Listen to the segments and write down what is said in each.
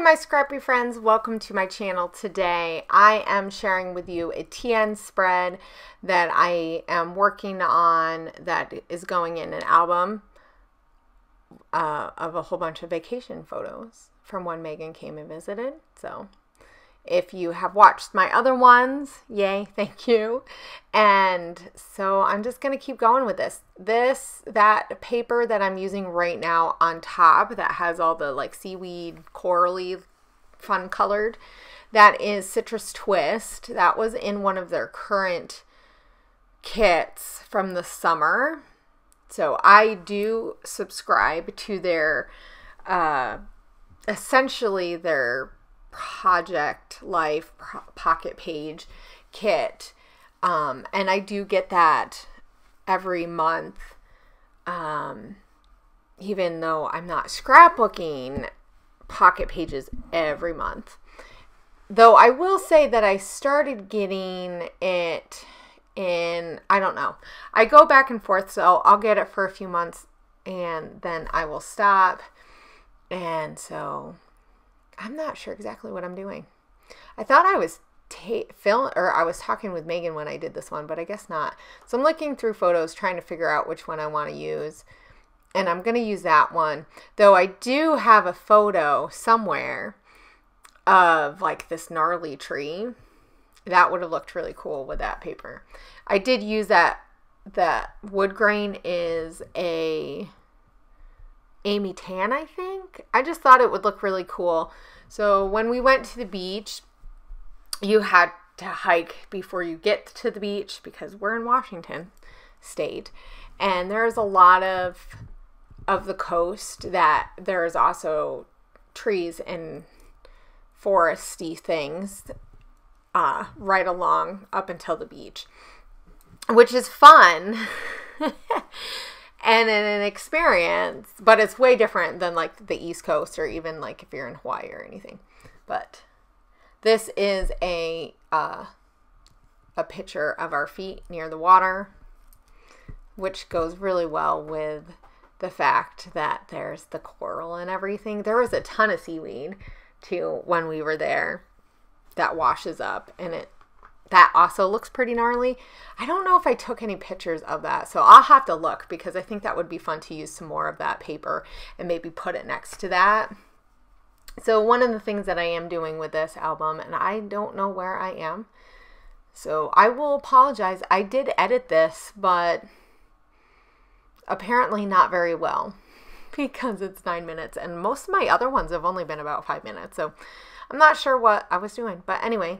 my scrappy friends, welcome to my channel. Today I am sharing with you a TN spread that I am working on that is going in an album of a whole bunch of vacation photos from when Megan came and visited. So if you have watched my other ones, yay, thank you. And so I'm just going to keep going with this. That paper that I'm using right now on top that has all the like seaweed, corally, fun colored, that is Citrus Twist. That was in one of their current kits from the summer. So I do subscribe to their, essentially their Project Life Pocket Page kit, and I do get that every month, even though I'm not scrapbooking pocket pages every month. Though I will say that I started getting it in, I don't know, I go back and forth, so I'll get it for a few months and then I will stop, and so I'm not sure exactly what I'm doing. I thought I was I was talking with Megan when I did this one, but I guess not. So I'm looking through photos trying to figure out which one I want to use. And I'm going to use that one. Though I do have a photo somewhere of like this gnarly tree. That would have looked really cool with that paper. I did use that wood grain is a Amy Tan, I think. I just thought it would look really cool. So when we went to the beach, you had to hike before you get to the beach because we're in Washington State. And there's a lot of the coast that there's also trees and foresty things right along up until the beach, which is fun. And an experience, but it's way different than like the East Coast or even like if you're in Hawaii or anything. But this is a picture of our feet near the water, which goes really well with the fact that there's the coral and everything. There was a ton of seaweed too when we were there that washes up, and that also looks pretty gnarly. I don't know if I took any pictures of that, so I'll have to look because I think that would be fun to use some more of that paper and maybe put it next to that. So one of the things that I am doing with this album, and I don't know where I am, so I will apologize. I did edit this, but apparently not very well because it's 9 minutes, and most of my other ones have only been about 5 minutes, so I'm not sure what I was doing. But anyway,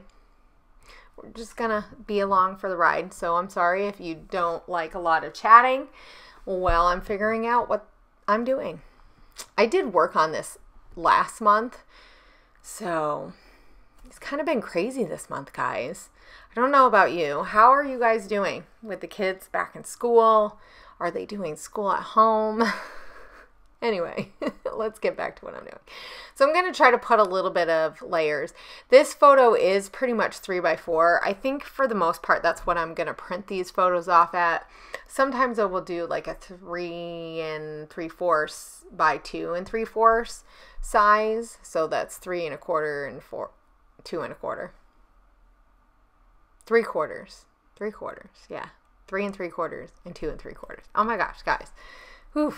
we're just gonna be along for the ride. So I'm sorry if you don't like a lot of chatting while I'm figuring out what I'm doing. I did work on this last month, so it's kind of been crazy this month, guys. I don't know about you. How are you guys doing with the kids back in school? Are they doing school at home? Anyway, let's get back to what I'm doing. So I'm going to try to put a little bit of layers. This photo is pretty much 3x4. I think for the most part, that's what I'm going to print these photos off at. Sometimes I will do like a 3 3/4 by 2 3/4 size. So that's 3 1/4 and 2 1/4. 3/4. Yeah. 3 3/4 and 2 3/4. Oh my gosh, guys. Whew.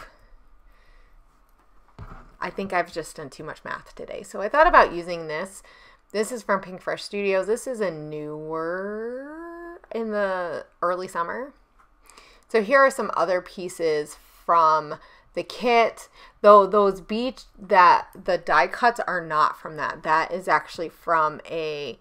I think I've just done too much math today. So I thought about using this. This is from Pink Fresh Studios. This is a newer in the early summer. So here are some other pieces from the kit. Though those the die cuts are not from that. That is actually from a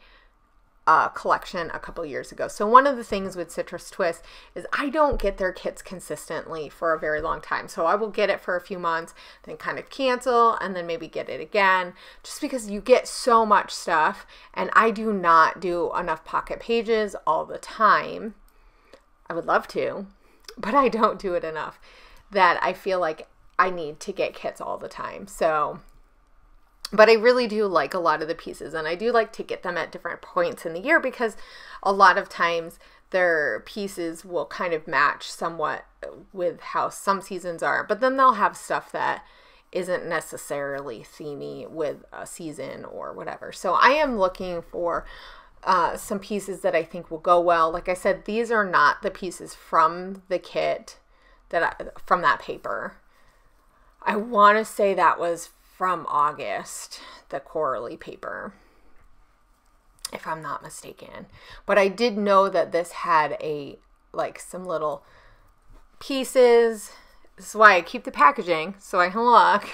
collection a couple years ago. So one of the things with Citrus Twist is I don't get their kits consistently for a very long time. So I will get it for a few months, then kind of cancel, and then maybe get it again, just because you get so much stuff, and I do not do enough pocket pages all the time. I would love to, but I don't do it enough that I feel like I need to get kits all the time. So but I really do like a lot of the pieces, and I do like to get them at different points in the year because a lot of times their pieces will kind of match somewhat with how some seasons are. But then they'll have stuff that isn't necessarily themey with a season or whatever. So I am looking for some pieces that I think will go well. Like I said, these are not the pieces from the kit from that paper. I want to say that was from August, the corally paper, if I'm not mistaken. But I did know that this had some little pieces. This is why I keep the packaging, so I can look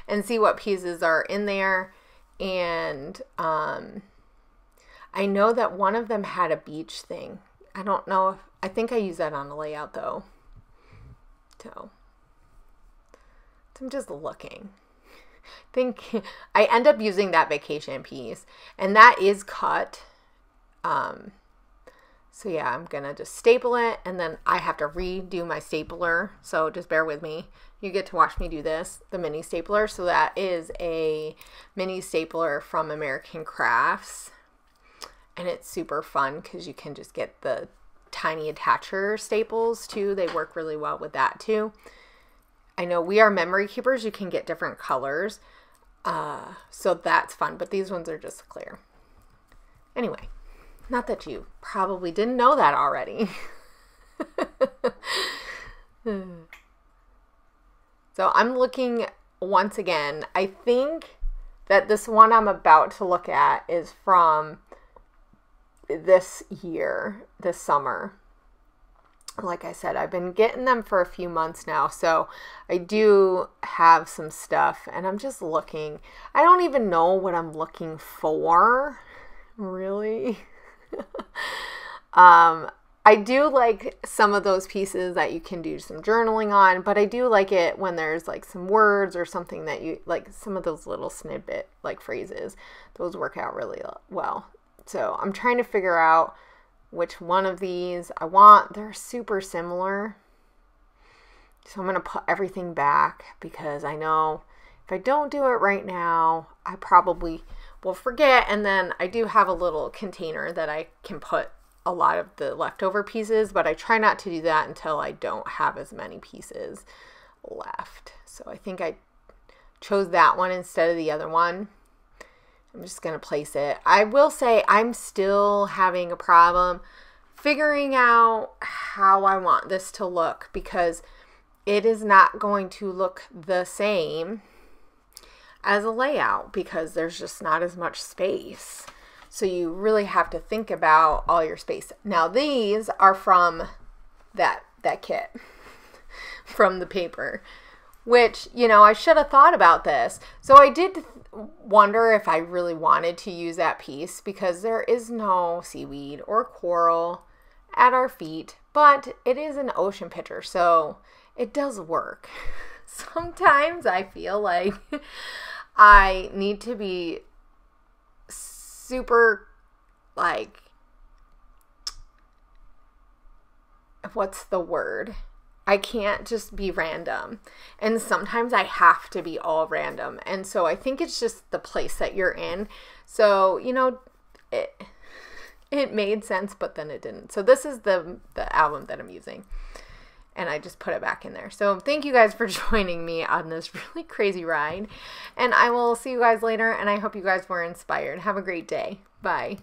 and see what pieces are in there. And I know that one of them had a beach thing. I don't know I think I use that on a layout though. So I'm just looking. I think I end up using that vacation piece, and that is cut. So yeah, I'm gonna just staple it, and then I have to redo my stapler. So just bear with me. You get to watch me do this, the mini stapler. So that is a mini stapler from American Crafts. And it's super fun because you can just get the tiny attacher staples too. They work really well with that too. I know We Are Memory Keepers, you can get different colors. So that's fun, but these ones are just clear. Anyway, not that you probably didn't know that already. So I'm looking once again. I think that this one I'm about to look at is from this year, this summer. Like I said, I've been getting them for a few months now, so I do have some stuff, and I'm just looking. I don't even know what I'm looking for, really. I do like some of those pieces that you can do some journaling on, but I do like it when there's like some words or something that you like, some of those little snippet like phrases. Those work out really well. So I'm trying to figure out which one of these I want. They're super similar. So I'm going to put everything back because I know if I don't do it right now, I probably will forget. And then I do have a little container that I can put a lot of the leftover pieces, but I try not to do that until I don't have as many pieces left. So I think I chose that one instead of the other one. I'm just going to place it. I will say I'm still having a problem figuring out how I want this to look because it is not going to look the same as a layout because there's just not as much space. So you really have to think about all your space. Now these are from that kit, from the paper, which, you know, I should have thought about this. So I did wonder if I really wanted to use that piece because there is no seaweed or coral at our feet, but it is an ocean picture, so it does work. Sometimes I feel like I need to be super, like, what's the word? I can't just be random. And sometimes I have to be all random. And so I think it's just the place that you're in. So, you know, it made sense, but then it didn't. So this is the album that I'm using. And I just put it back in there. So thank you guys for joining me on this really crazy ride. And I will see you guys later. And I hope you guys were inspired. Have a great day. Bye.